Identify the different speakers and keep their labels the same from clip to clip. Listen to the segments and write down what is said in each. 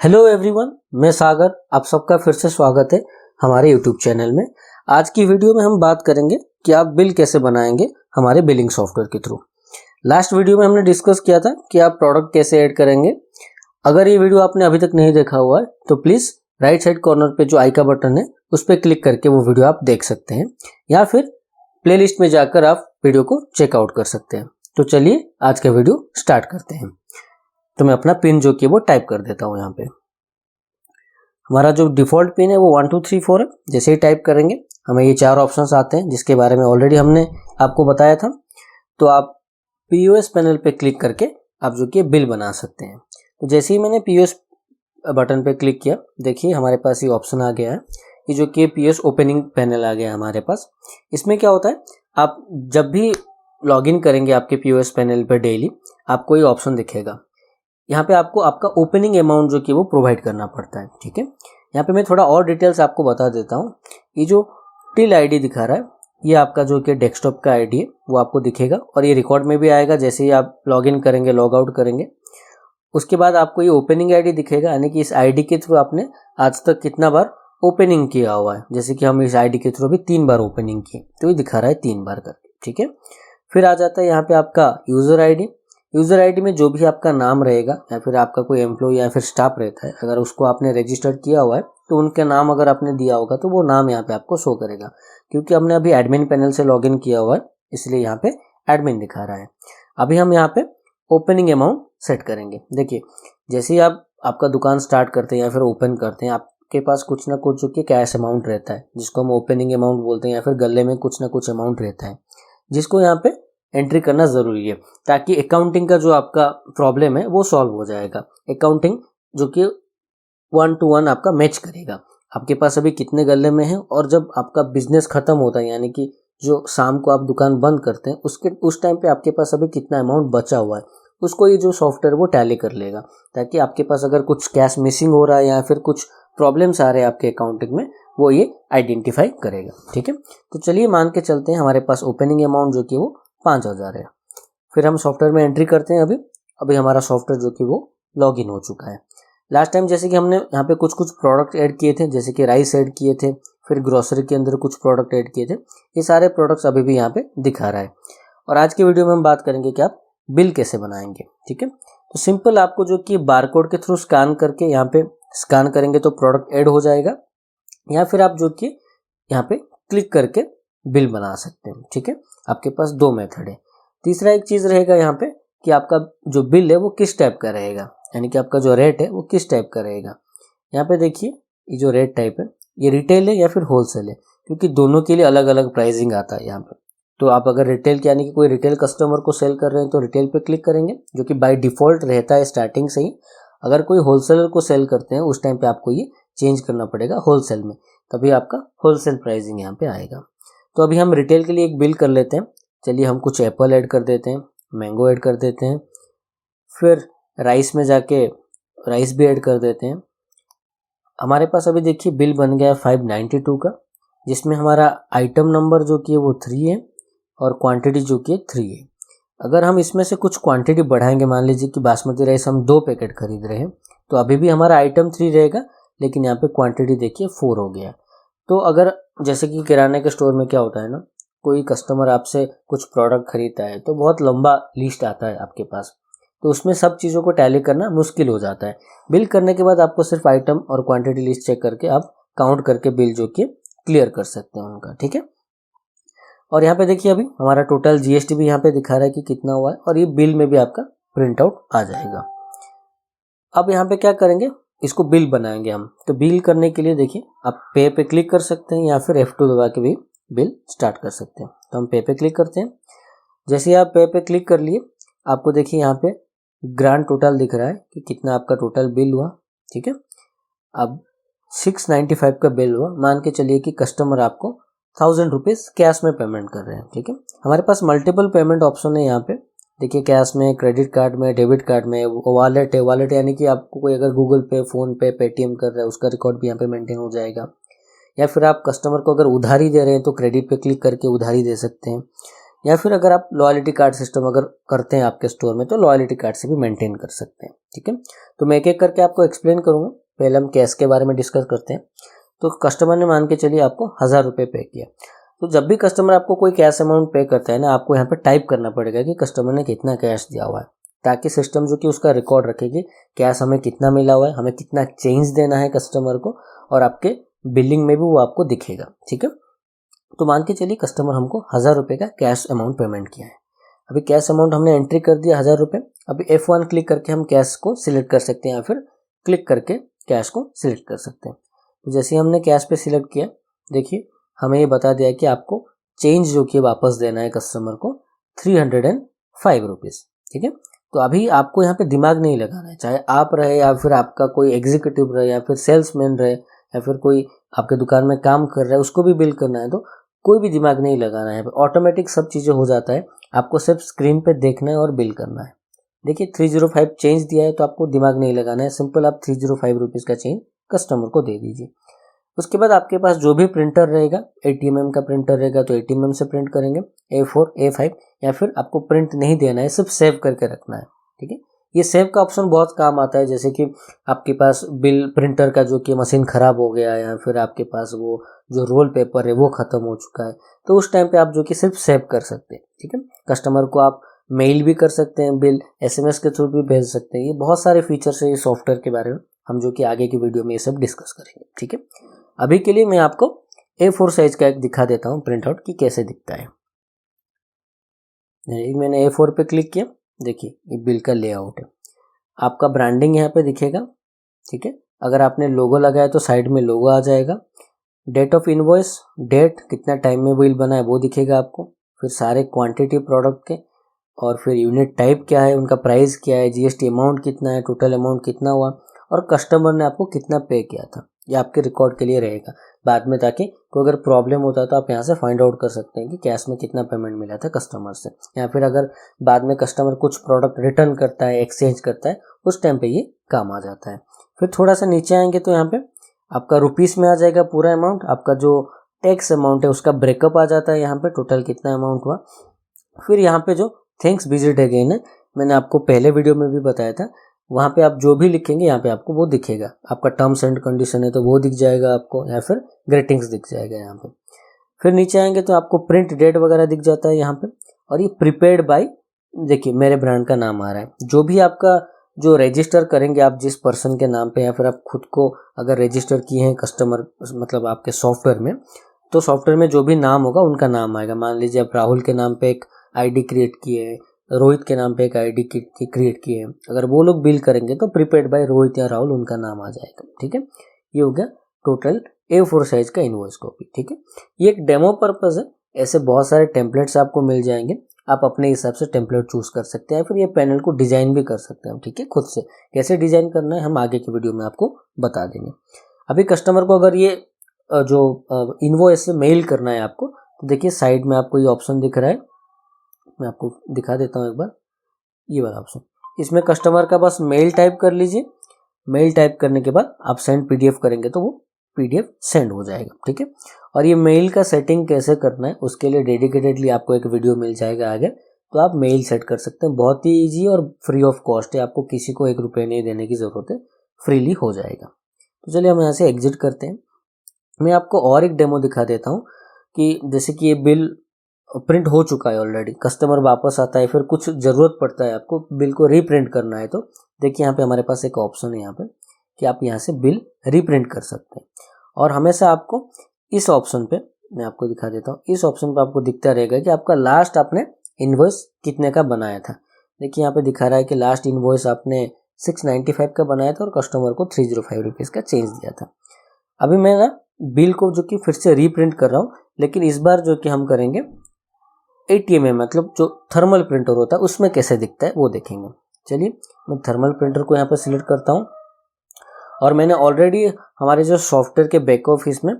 Speaker 1: Hello everyone, मैं सागर। आप सबका फिर से स्वागत है हमारे यूट्यूब चैनल में। आज की वीडियो में हम बात करेंगे कि आप बिल कैसे बनाएंगे हमारे बिलिंग सॉफ्टवेयर के थ्रू। लास्ट वीडियो में हमने डिस्कस किया था कि आप प्रोडक्ट कैसे ऐड करेंगे। अगर ये वीडियो आपने अभी तक नहीं देखा हुआ है तो प्लीज़ राइट साइड कॉर्नर पे जो आई का बटन है उस पर क्लिक करके वो वीडियो आप देख सकते हैं, या फिर प्लेलिस्ट में जाकर आप वीडियो को चेकआउट कर सकते हैं। तो चलिए आज का वीडियो स्टार्ट करते हैं। तो मैं अपना पिन जो कि वो टाइप कर देता हूँ। यहाँ पे हमारा जो डिफ़ॉल्ट पिन है वो 1234 है। जैसे ही टाइप करेंगे हमें ये चार ऑप्शंस आते हैं जिसके बारे में ऑलरेडी हमने आपको बताया था। तो आप पीओएस पैनल पे क्लिक करके आप जो कि बिल बना सकते हैं। तो जैसे ही मैंने पीओएस बटन पे क्लिक किया, देखिए हमारे पास ये ऑप्शन आ गया है। ये जो कि पीओएस ओपनिंग पैनल आ गया है हमारे पास। इसमें क्या होता है, आप जब भी लॉगिन करेंगे आपके पीओएस पैनल पे डेली, आपको ये ऑप्शन दिखेगा। यहाँ पे आपको आपका ओपनिंग अमाउंट जो कि वो प्रोवाइड करना पड़ता है। ठीक है, यहाँ पे मैं थोड़ा और डिटेल्स आपको बता देता हूँ। ये जो टिल आईडी दिखा रहा है, ये आपका जो कि डेस्कटॉप का आईडी है वो आपको दिखेगा और ये रिकॉर्ड में भी आएगा। जैसे ही आप लॉगिन करेंगे, लॉग आउट करेंगे, उसके बाद आपको ये ओपनिंग आईडी दिखेगा, यानी कि इस आईडी के थ्रू आपने आज तक कितना बार ओपनिंग किया हुआ है। जैसे कि हम इस आईडी के थ्रू अभी 3 बार ओपनिंग किए, तो ये दिखा रहा है 3 बार करके। ठीक है, फिर आ जाता है यहाँ पे आपका यूज़र आईडी। यूज़र आईडी में जो भी आपका नाम रहेगा या फिर आपका कोई एम्प्लॉय या फिर स्टाफ रहता है, अगर उसको आपने रजिस्टर किया हुआ है तो उनका नाम अगर आपने दिया होगा तो वो नाम यहाँ पे आपको शो करेगा। क्योंकि हमने अभी एडमिन पैनल से लॉगिन किया हुआ है इसलिए यहाँ पे एडमिन दिखा रहा है। अभी हम यहाँ पे ओपनिंग अमाउंट सेट करेंगे। देखिए, जैसे ही आप आपका दुकान स्टार्ट करते हैं या फिर ओपन करते हैं, आपके पास कुछ ना कुछ जो कि कैश अमाउंट रहता है जिसको हम ओपनिंग अमाउंट बोलते हैं, या फिर गले में कुछ ना कुछ अमाउंट रहता है जिसको यहाँ पे एंट्री करना ज़रूरी है, ताकि अकाउंटिंग का जो आपका प्रॉब्लम है वो सॉल्व हो जाएगा। अकाउंटिंग जो कि 1 to 1 आपका मैच करेगा आपके पास अभी कितने गले में है, और जब आपका बिजनेस ख़त्म होता है, यानी कि जो शाम को आप दुकान बंद करते हैं उस टाइम पे आपके पास अभी कितना अमाउंट बचा हुआ है, उसको ये जो सॉफ्टवेयर वो टैली कर लेगा। ताकि आपके पास अगर कुछ कैश मिसिंग हो रहा है या फिर कुछ प्रॉब्लम्स आ रहे हैं आपके अकाउंटिंग में, वो ये आइडेंटिफाई करेगा। ठीक है, तो चलिए मान के चलते हैं हमारे पास ओपनिंग अमाउंट जो कि वो 5000 है। फिर हम सॉफ्टवेयर में एंट्री करते हैं। अभी हमारा सॉफ्टवेयर जो कि वो लॉगिन हो चुका है। लास्ट टाइम जैसे कि हमने यहाँ पे कुछ प्रोडक्ट ऐड किए थे, जैसे कि राइस ऐड किए थे, फिर ग्रोसरी के अंदर कुछ प्रोडक्ट ऐड किए थे। ये सारे प्रोडक्ट्स अभी भी यहाँ पे दिखा रहा है। और आज की वीडियो में हम बात करेंगे कि आप बिल कैसे बनाएंगे। ठीक है, तो सिंपल आपको जो कि बारकोड के थ्रू स्कैन करके यहाँ पे स्कैन करेंगे तो प्रोडक्ट ऐड हो जाएगा, या फिर आप जो कि यहाँ पे क्लिक करके बिल बना सकते हैं। ठीक है, आपके पास 2 मेथड है। तीसरा एक चीज़ रहेगा यहाँ पे कि आपका जो बिल है वो किस टाइप का रहेगा, यानी कि आपका जो रेट है वो किस टाइप का रहेगा। यहाँ पे देखिए, ये जो रेट टाइप है ये रिटेल है या फिर होलसेल है, क्योंकि दोनों के लिए अलग अलग प्राइसिंग आता है यहाँ पे। तो आप अगर रिटेल यानी कि कोई रिटेल कस्टमर को सेल कर रहे हैं तो रिटेल पे क्लिक करेंगे, जो कि बाय डिफ़ॉल्ट रहता है स्टार्टिंग से ही। अगर कोई होलसेलर को सेल करते हैं उस टाइम पे आपको ये चेंज करना पड़ेगा होलसेल में, तभी आपका होलसेल प्राइसिंग यहाँ पे आएगा। तो अभी हम रिटेल के लिए एक बिल कर लेते हैं। चलिए हम कुछ एप्पल ऐड कर देते हैं, मैंगो ऐड कर देते हैं, फिर राइस में जाके राइस भी ऐड कर देते हैं। हमारे पास अभी देखिए बिल बन गया 592 का, जिसमें हमारा आइटम नंबर जो कि वो 3 है और क्वांटिटी जो कि 3 है। अगर हम इसमें से कुछ क्वांटिटी बढ़ाएंगे, मान लीजिए कि बासमती राइस हम 2 पैकेट खरीद रहे हैं, तो अभी भी हमारा आइटम 3 रहेगा, लेकिन यहाँ पे क्वांटिटी देखिए 4 हो गया। तो अगर जैसे कि किराने के स्टोर में क्या होता है ना, कोई कस्टमर आपसे कुछ प्रोडक्ट खरीदता है तो बहुत लंबा लिस्ट आता है आपके पास, तो उसमें सब चीज़ों को टैली करना मुश्किल हो जाता है। बिल करने के बाद आपको सिर्फ आइटम और क्वांटिटी लिस्ट चेक करके आप काउंट करके बिल जो कि क्लियर कर सकते हैं उनका। ठीक है, और यहाँ पे देखिए अभी हमारा टोटल जीएसटी भी यहाँ पे दिखा रहा है कि कितना हुआ है, और ये बिल में भी आपका प्रिंट आउट आ जाएगा। अब यहाँ पे क्या करेंगे, इसको बिल बनाएंगे हम। तो बिल करने के लिए देखिए आप पे पे क्लिक कर सकते हैं या फिर F2 दबा के भी बिल स्टार्ट कर सकते हैं। तो हम पे पे क्लिक करते हैं। जैसे ही आप पे पे क्लिक कर लिए, आपको देखिए यहाँ पे ग्रांड टोटल दिख रहा है कि कितना आपका टोटल बिल हुआ। ठीक है, अब 695 का बिल हुआ। मान के चलिए कि कस्टमर आपको 1000 रुपीज़ कैश में पेमेंट कर रहे हैं। ठीक है, हमारे पास मल्टीपल पेमेंट ऑप्शन है यहाँ पे। देखिए कैश में, क्रेडिट कार्ड में, डेबिट कार्ड में, वॉलेट है। वॉलेट यानी कि आपको कोई अगर गूगल पे, फ़ोन पे, पेटीएम कर रहा है उसका रिकॉर्ड भी यहाँ पे मेंटेन हो जाएगा। या फिर आप कस्टमर को अगर उधारी दे रहे हैं तो क्रेडिट पे क्लिक करके उधारी दे सकते हैं। या फिर अगर आप लॉयल्टी कार्ड सिस्टम अगर करते हैं आपके स्टोर में तो लॉयल्टी कार्ड से भी मेंटेन कर सकते हैं। ठीक है, तो मैं एक एक करके आपको एक्सप्लेन करूँगा। पहले हम कैश के बारे में डिस्कस करते हैं। तो कस्टमर ने मान के चलिए आपको 1000 रुपये पे किया, तो जब भी कस्टमर आपको कोई कैश अमाउंट पे करता है ना, आपको यहाँ पे टाइप करना पड़ेगा कि कस्टमर ने कितना कैश दिया हुआ है, ताकि सिस्टम जो कि उसका रिकॉर्ड रखेगी कैश हमें कितना मिला हुआ है, हमें कितना चेंज देना है कस्टमर को, और आपके बिलिंग में भी वो आपको दिखेगा। ठीक है, तो मान के चलिए कस्टमर हमको 1000 रुपये का कैश अमाउंट पेमेंट किया है। अभी कैश अमाउंट हमने एंट्री कर दिया 1000 रुपये। अभी F1 क्लिक करके हम कैश को सिलेक्ट कर सकते हैं या फिर क्लिक करके कैश को सिलेक्ट कर सकते हैं। तो जैसे ही हमने कैश पे सिलेक्ट किया, देखिए हमें ये बता दिया कि आपको चेंज जो कि वापस देना है कस्टमर को 305 रुपीज़। ठीक है, तो अभी आपको यहाँ पे दिमाग नहीं लगाना है, चाहे आप रहे या फिर आपका कोई एग्जीक्यूटिव रहे या फिर सेल्समैन रहे या फिर कोई आपके दुकान में काम कर रहा है उसको भी बिल करना है, तो कोई भी दिमाग नहीं लगाना है। ऑटोमेटिक सब चीज़ें हो जाता है, आपको सिर्फ स्क्रीन पे देखना है और बिल करना है। देखिए 305 चेंज दिया है तो आपको दिमाग नहीं लगाना है, सिंपल आप 305 रुपीज़ का चेंज कस्टमर को दे दीजिए। उसके बाद आपके पास जो भी प्रिंटर रहेगा, ATMM का प्रिंटर रहेगा तो ATMM से प्रिंट करेंगे, A4 A5, या फिर आपको प्रिंट नहीं देना है, सिर्फ सेव करके रखना है। ठीक है, ये सेव का ऑप्शन बहुत काम आता है, जैसे कि आपके पास बिल प्रिंटर का जो कि मशीन ख़राब हो गया है या फिर आपके पास वो जो रोल पेपर है वो ख़त्म हो चुका है, तो उस टाइम पे आप जो कि सिर्फ सेव कर सकते हैं। ठीक है, कस्टमर को आप मेल भी कर सकते हैं, बिल SMS के थ्रू भी भेज सकते हैं। ये बहुत सारे फीचर्स है ये सॉफ्टवेयर के बारे में, हम जो कि आगे की वीडियो में ये सब डिस्कस करेंगे। ठीक है, अभी के लिए मैं आपको A4 साइज का एक दिखा देता हूँ प्रिंट आउट कि कैसे दिखता है। मैंने A4 पे क्लिक किया, देखिए ये बिल का लेआउट है, आपका ब्रांडिंग यहाँ पे दिखेगा। ठीक है, अगर आपने लोगो लगाया तो साइड में लोगो आ जाएगा। डेट ऑफ इनवॉइस, डेट कितना टाइम में बिल बना है वो दिखेगा आपको, फिर सारे क्वांटिटी प्रोडक्ट के, और फिर यूनिट टाइप क्या है, उनका प्राइस क्या है, GST अमाउंट कितना है, टोटल अमाउंट कितना हुआ, और कस्टमर ने आपको कितना पे किया था। ये आपके रिकॉर्ड के लिए रहेगा बाद में, ताकि कोई अगर प्रॉब्लम होता है तो आप यहाँ से फाइंड आउट कर सकते हैं कि कैश में कितना पेमेंट मिला था कस्टमर से, या फिर अगर बाद में कस्टमर कुछ प्रोडक्ट रिटर्न करता है, एक्सचेंज करता है, उस टाइम पे ये काम आ जाता है। फिर थोड़ा सा नीचे आएंगे तो यहाँ पे आपका रुपीस में आ जाएगा पूरा अमाउंट, आपका जो टैक्स अमाउंट है उसका ब्रेकअप आ जाता है यहाँ पे, टोटल कितना अमाउंट हुआ। फिर यहाँ पे जो थैंक्स विजिट अगेन है, मैंने आपको पहले वीडियो में भी बताया था, वहाँ पे आप जो भी लिखेंगे यहाँ पे आपको वो दिखेगा। आपका टर्म्स एंड कंडीशन है तो वो दिख जाएगा आपको, या फिर ग्रीटिंग्स दिख जाएगा यहाँ पे। फिर नीचे आएंगे तो आपको प्रिंट डेट वगैरह दिख जाता है यहाँ पे, और ये प्रीपेड बाय, देखिए मेरे ब्रांड का नाम आ रहा है। जो भी आपका जो रजिस्टर करेंगे आप जिस पर्सन के नाम पे, या फिर आप खुद को अगर रजिस्टर किए हैं कस्टमर मतलब आपके सॉफ्टवेयर में, तो सॉफ्टवेयर में जो भी नाम होगा उनका नाम आएगा। मान लीजिए आप राहुल के नाम पे एक ID क्रिएट किए है, रोहित के नाम पे एक ID क्रिएट किए हैं, अगर वो लोग बिल करेंगे तो प्रीपेड बाय रोहित या राहुल उनका नाम आ जाएगा। ठीक है, ये हो गया टोटल A4 साइज का इनवॉइस कॉपी। ठीक है, ये एक डेमो पर्पस है, ऐसे बहुत सारे टेम्पलेट्स आपको मिल जाएंगे, आप अपने हिसाब से टेम्पलेट चूज कर सकते हैं, फिर ये पैनल को डिजाइन भी कर सकते हैं। ठीक है, खुद से कैसे डिजाइन करना है हम आगे की वीडियो में आपको बता देंगे। अभी कस्टमर को अगर ये जो इनवॉइस से मेल करना है आपको, तो देखिए साइड में आपको ये ऑप्शन दिख रहा है, मैं आपको दिखा देता हूँ एक बार, ये वाला ऑप्शन, इसमें कस्टमर का बस मेल टाइप कर लीजिए। मेल टाइप करने के बाद आप सेंड PDF करेंगे तो वो PDF सेंड हो जाएगा। ठीक है, और ये मेल का सेटिंग कैसे करना है उसके लिए डेडिकेटेडली आपको एक वीडियो मिल जाएगा आगे, तो आप मेल सेट कर सकते हैं। बहुत ही ईजी और फ्री ऑफ कॉस्ट है, आपको किसी को 1 रुपये नहीं देने की ज़रूरत है, फ्रीली हो जाएगा। तो चलिए हम यहाँ से एग्जिट करते हैं। मैं आपको और एक डेमो दिखा देता हूँ कि जैसे कि ये बिल प्रिंट हो चुका है ऑलरेडी, कस्टमर वापस आता है, फिर कुछ ज़रूरत पड़ता है आपको बिल को रीप्रिंट करना है, तो देखिए यहाँ पे हमारे पास एक ऑप्शन है यहाँ पे कि आप यहाँ से बिल रीप्रिंट कर सकते हैं। और हमेशा आपको इस ऑप्शन पे, मैं आपको दिखा देता हूँ, इस ऑप्शन पे आपको दिखता रहेगा कि आपका लास्ट आपने इनवॉइस कितने का बनाया था। देखिए यहाँ पे दिखा रहा है कि लास्ट इनवॉइस आपने 695 का बनाया था और कस्टमर को 305 रुपीज़ का चेंज दिया था। अभी मैं ना बिल को जो कि फिर से रीप्रिंट कर रहा हूँ, लेकिन इस बार जो कि हम करेंगे ATMM मतलब जो थर्मल प्रिंटर होता है उसमें कैसे दिखता है वो देखेंगे। चलिए मैं थर्मल प्रिंटर को यहाँ पर सिलेक्ट करता हूँ, और मैंने ऑलरेडी हमारे जो सॉफ्टवेयर के बैक ऑफिस में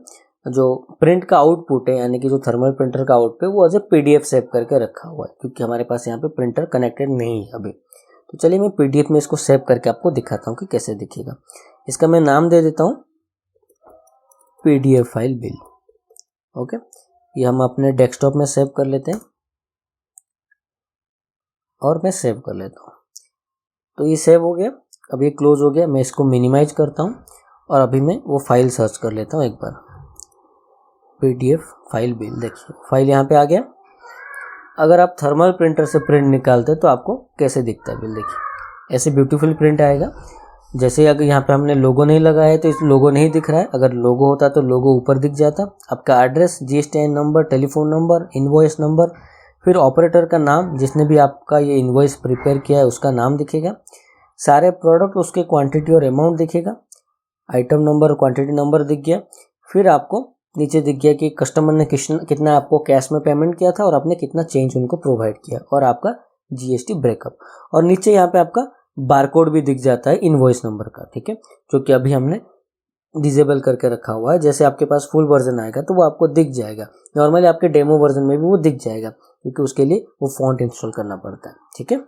Speaker 1: जो प्रिंट का आउटपुट है, यानी कि जो थर्मल प्रिंटर का आउटपुट है वो एज ए PDF सेव करके रखा हुआ है, क्योंकि हमारे पास यहाँ पे प्रिंटर कनेक्टेड नहीं है अभी। तो चलिए मैं PDF में इसको सेव करके आपको दिखाता हूँ कि कैसे दिखेगा। इसका मैं नाम दे देता हूँ PDF फाइल बिल। ओके, ये हम अपने डेस्कटॉप में सेव कर लेते हैं। और मैं सेव कर लेता हूँ। तो ये सेव हो गया। अब ये क्लोज हो गया। मैं इसको मिनिमाइज करता हूँ और अभी मैं वो फाइल सर्च कर लेता हूँ एक बार, PDF फाइल बिल। देखिए फाइल यहाँ पे आ गया। अगर आप थर्मल प्रिंटर से प्रिंट निकालते तो आपको कैसे दिखता है बिल, देखिए ऐसे ब्यूटीफुल प्रिंट आएगा। जैसे अगर यहाँ पे हमने लोगो नहीं लगाया है तो इस लोगो नहीं दिख रहा है, अगर लोगो होता तो लोगो ऊपर दिख जाता। आपका address, GSTN number, telephone number, invoice number, फिर ऑपरेटर का नाम, जिसने भी आपका ये इनवॉइस प्रिपेयर किया है उसका नाम दिखेगा, सारे प्रोडक्ट उसके क्वांटिटी और अमाउंट दिखेगा, आइटम नंबर, क्वांटिटी नंबर दिख गया। फिर आपको नीचे दिख गया कि कस्टमर ने कितना आपको कैश में पेमेंट किया था और आपने कितना चेंज उनको प्रोवाइड किया, और आपका GST ब्रेकअप। और नीचे यहाँ पे आपका बारकोड भी दिख जाता है इनवॉइस नंबर का, ठीक है, जो कि अभी हमने डिसेबल करके रखा हुआ है। जैसे आपके पास फुल वर्जन आएगा तो वो आपको दिख जाएगा। नॉर्मली आपके डेमो वर्जन में भी वो दिख जाएगा, क्योंकि उसके लिए वो फॉन्ट इंस्टॉल करना पड़ता है, ठीक है।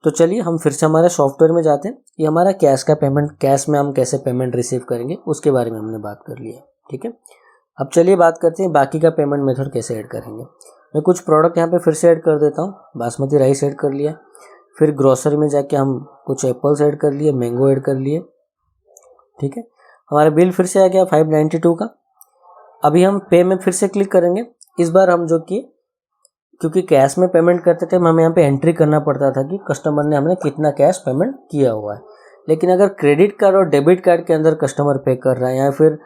Speaker 1: तो चलिए हम फिर से हमारे सॉफ्टवेयर में जाते हैं। ये हमारा कैश का पेमेंट, कैश में हम कैसे पेमेंट रिसीव करेंगे उसके बारे में हमने बात कर लिया, ठीक है। अब चलिए बात करते हैं बाकी का पेमेंट मेथड कैसे ऐड करेंगे। मैं कुछ प्रोडक्ट यहाँ पे फिर से ऐड कर देता हूँ। बासमती राइस ऐड कर लिया, फिर ग्रोसरी में जाके हम कुछ एप्पल्स ऐड कर लिए, मैंगो ऐड कर लिए, ठीक है। हमारा बिल फिर से आ गया 592 का। अभी हम पे में फिर से क्लिक करेंगे। इस बार हम जो कि क्योंकि कैश में पेमेंट करते थे, हमें यहाँ पे एंट्री करना पड़ता था कि कस्टमर ने हमें कितना कैश पेमेंट किया हुआ है। लेकिन अगर क्रेडिट कार्ड और डेबिट कार्ड के अंदर कस्टमर पे कर रहा है या फिर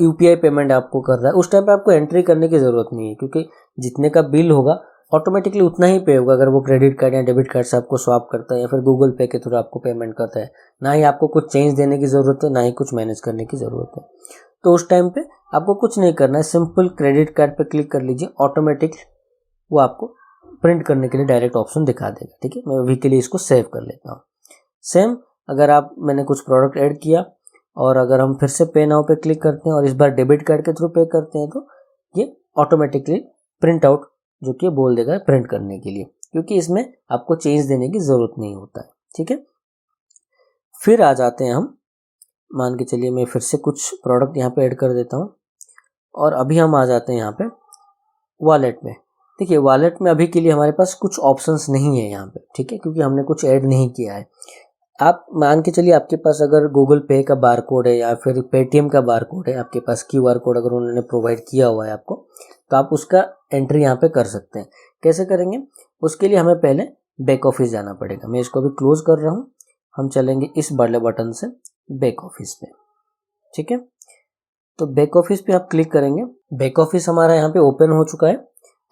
Speaker 1: UPI पेमेंट आपको कर रहा है, उस टाइम पे आपको एंट्री करने की ज़रूरत नहीं है, क्योंकि जितने का बिल होगा ऑटोमेटिकली उतना ही पे होगा। अगर वो क्रेडिट कार्ड या डेबिट कार्ड से आपको स्वैप करता है या फिर गूगल पे के थ्रू आपको पेमेंट करता है, ना ही आपको कुछ चेंज देने की ज़रूरत है, ना ही कुछ मैनेज करने की ज़रूरत है। तो उस टाइम पे आपको कुछ नहीं करना है, सिंपल क्रेडिट कार्ड पे क्लिक कर लीजिए, ऑटोमेटिक वो आपको प्रिंट करने के लिए डायरेक्ट ऑप्शन दिखा देगा, ठीक है। मैं अभी के लिए इसको सेव कर लेता हूँ। सेम अगर मैंने कुछ प्रोडक्ट ऐड किया और अगर हम फिर से पे नाउ पे क्लिक करते हैं और इस बार डेबिट कार्ड के थ्रू पे करते हैं तो ये ऑटोमेटिकली प्रिंट आउट जो कि बोल देगा प्रिंट करने के लिए, क्योंकि इसमें आपको चेंज देने की ज़रूरत नहीं होता है, ठीक है। फिर आ जाते हैं हम, मान के चलिए मैं फिर से कुछ प्रोडक्ट यहाँ पे ऐड कर देता हूँ और अभी हम आ जाते हैं यहाँ पे वॉलेट में। देखिए वॉलेट में अभी के लिए हमारे पास कुछ ऑप्शंस नहीं है यहाँ पे, ठीक है, क्योंकि हमने कुछ ऐड नहीं किया है। आप मान के चलिए आपके पास अगर गूगल पे का बारकोड है या फिर पेटीएम का बारकोड है, आपके पास QR कोड अगर उन्होंने प्रोवाइड किया हुआ है आपको, तो आप उसका एंट्री यहाँ पे कर सकते हैं। कैसे करेंगे? उसके लिए हमें पहले बैक ऑफिस जाना पड़ेगा। मैं इसको अभी क्लोज कर रहा हूँ। हम चलेंगे इस बड़े बटन से बैक ऑफिस पे, ठीक है। तो बैक ऑफिस पे आप क्लिक करेंगे। बैक ऑफिस हमारा यहाँ पे ओपन हो चुका है।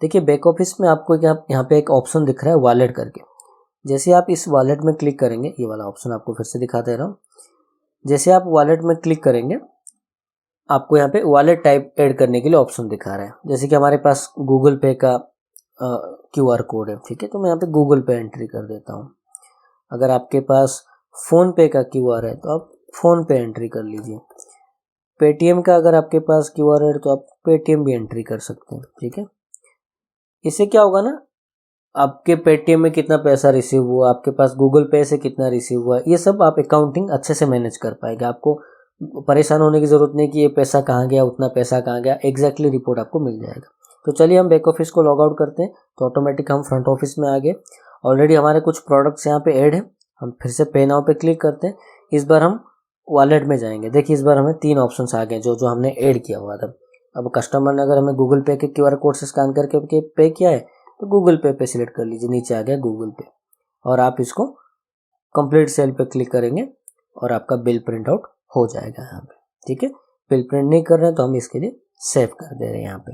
Speaker 1: देखिए बैक ऑफिस में आपको यहाँ पे एक ऑप्शन दिख रहा है वॉलेट करके। जैसे आप इस वॉलेट में क्लिक करेंगे, ये वाला ऑप्शन आपको फिर से दिखा दे रहा हूँ। जैसे आप वॉलेट में क्लिक करेंगे आपको यहाँ पे वॉलेट टाइप ऐड करने के लिए ऑप्शन दिखा रहा है। जैसे कि हमारे पास गूगल पे का QR कोड है, ठीक है, तो मैं यहाँ पे गूगल पे एंट्री कर देता हूँ। अगर आपके पास फ़ोन पे का QR है तो आप फ़ोन पे एंट्री कर लीजिए। पेटीएम का अगर आपके पास QR है तो आप पेटीएम भी एंट्री कर सकते हैं, ठीक है। इससे क्या होगा ना, आपके पेटीएम में कितना पैसा रिसीव हुआ, आपके पास गूगल पे से कितना रिसीव हुआ, ये सब आप अकाउंटिंग अच्छे से मैनेज कर पाएंगे। आपको परेशान होने की ज़रूरत नहीं कि ये पैसा कहाँ गया, उतना पैसा कहाँ गया, एग्जैक्टली रिपोर्ट आपको मिल जाएगा। तो चलिए हम बैक ऑफिस को लॉग आउट करते हैं, तो ऑटोमेटिक हम फ्रंट ऑफिस में आ गए। ऑलरेडी हमारे कुछ प्रोडक्ट्स यहाँ पे ऐड है। हम फिर से पे नाउ पे क्लिक करते हैं। इस बार हम वॉलेट में जाएंगे। देखिए इस बार हमें 3 ऑप्शन आ गए जो हमने ऐड किया हुआ था। अब कस्टमर ने अगर हमें गूगल पे के QR कोड से स्कैन करके पे किया है तो गूगल पे सिलेक्ट कर लीजिए। नीचे आ गया गूगल पे और आप इसको कंप्लीट सेल पे क्लिक करेंगे और आपका बिल प्रिंट आउट हो जाएगा यहाँ पे, ठीक है। बिल प्रिंट नहीं कर रहे हैं तो हम इसके लिए सेव कर दे रहे हैं यहाँ पे।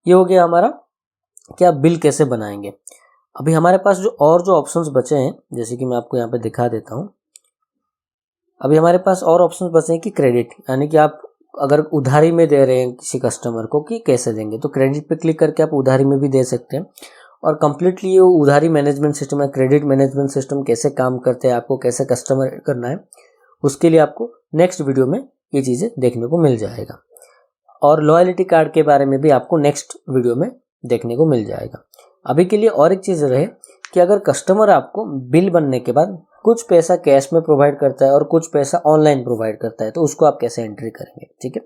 Speaker 1: ये हो गया हमारा कि आप बिल कैसे बनाएंगे। अभी हमारे पास जो ऑप्शंस बचे हैं, जैसे कि मैं आपको यहाँ पे दिखा देता हूँ। अभी हमारे पास और ऑप्शंस बचे हैं कि क्रेडिट, यानी कि आप अगर उधारी में दे रहे हैं किसी कस्टमर को कि कैसे देंगे, तो क्रेडिट पे क्लिक करके आप उधारी में भी दे सकते हैं। और कम्प्लीटली ये उधारी मैनेजमेंट सिस्टम है, क्रेडिट मैनेजमेंट सिस्टम कैसे काम करते हैं, आपको कैसे कस्टमर करना है, उसके लिए आपको नेक्स्ट वीडियो में ये चीज़ें देखने को मिल जाएगा। और लॉयल्टी कार्ड के बारे में भी आपको नेक्स्ट वीडियो में देखने को मिल जाएगा। अभी के लिए और एक चीज़ रहे कि अगर कस्टमर आपको बिल बनने के बाद कुछ पैसा कैश में प्रोवाइड करता है और कुछ पैसा ऑनलाइन प्रोवाइड करता है, तो उसको आप कैसे एंट्री करेंगे, ठीक है।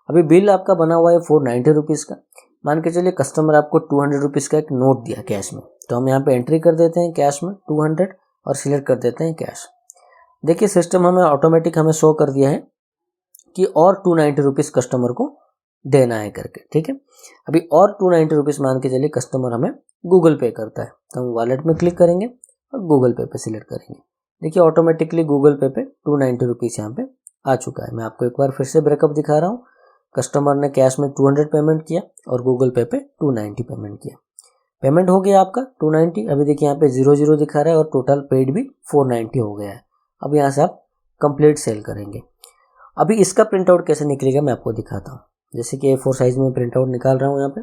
Speaker 1: अभी बिल आपका बना हुआ है 490 रुपीज़ का। मान के चलिए कस्टमर आपको 200 रुपीज़ का एक नोट दिया कैश में, तो हम यहाँ पे एंट्री कर देते हैं कैश में 200 और सिलेक्ट कर देते हैं कैश। देखिए सिस्टम हमें ऑटोमेटिक हमें शो कर दिया है कि और 290 रुपीज़ कस्टमर को देना है करके, ठीक है। अभी और 290 रुपीज़ मान के चलिए कस्टमर हमें गूगल पे करता है, तो हम वॉलेट में क्लिक करेंगे और गूगल पे सिलेक्ट करेंगे। देखिए ऑटोमेटिकली गूगल पे 290 रुपीज़ यहाँ पे आ चुका है। मैं आपको एक बार फिर से ब्रेकअप दिखा रहा हूँ। कस्टमर ने कैश में 200 पेमेंट किया और गूगल पे 290 पेमेंट किया। पेमेंट हो गया आपका 290। अभी देखिए यहाँ पे 00 दिखा रहा है और टोटल पेड भी 490 हो गया है। अब यहाँ से आप कंप्लीट सेल करेंगे। अभी इसका प्रिंट आउट कैसे निकलेगा मैं आपको दिखाता हूँ। जैसे कि A4 साइज में प्रिंट आउट निकाल रहा हूँ यहाँ पे।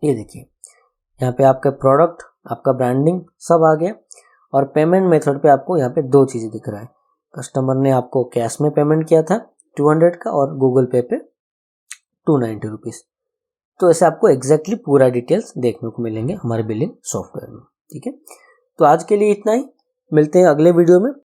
Speaker 1: ये देखिए यहाँ पे आपका प्रोडक्ट, आपका ब्रांडिंग सब आ गया और पेमेंट मेथड पे आपको यहाँ पे 2 चीज़ें दिख रहा है। कस्टमर ने आपको कैश में पेमेंट किया था 200 का और गूगल पे 290 रुपीज़। तो ऐसे आपको एग्जैक्टली पूरा डिटेल्स देखने को मिलेंगे हमारे बिलिंग सॉफ्टवेयर में, ठीक है। तो आज के लिए इतना ही, मिलते हैं अगले वीडियो में।